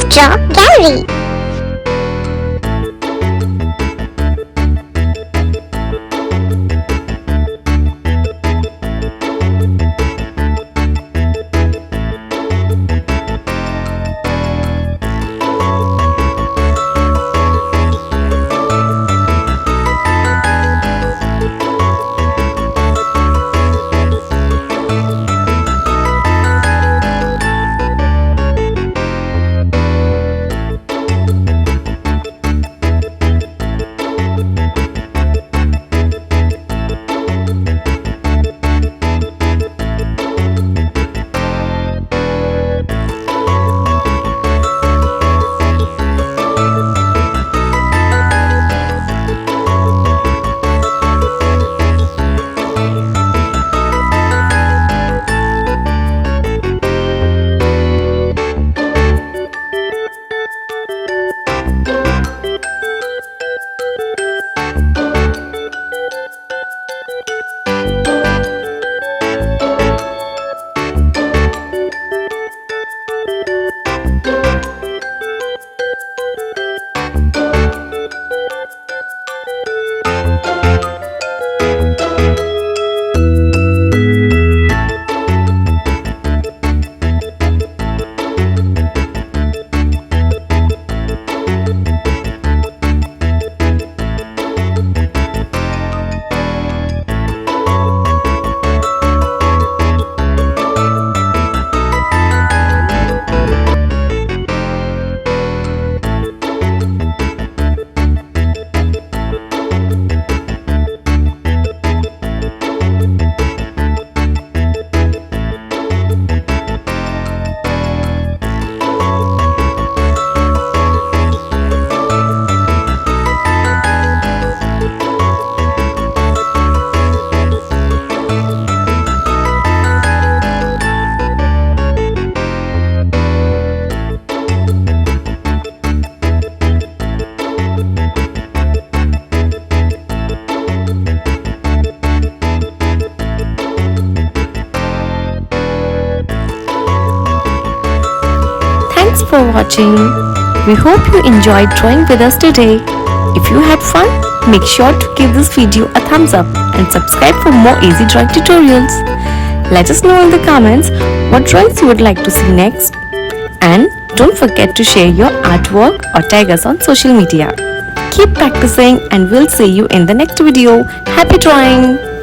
Draw Gallery. Thanks for watching. We hope you enjoyed drawing with us today. If you had fun, make sure to give this video a thumbs up and subscribe for more easy drawing tutorials. Let us know in the comments what drawings you would like to see next. And don't forget to share your artwork or tag us on social media. Keep practicing and we'll see you in the next video. Happy drawing!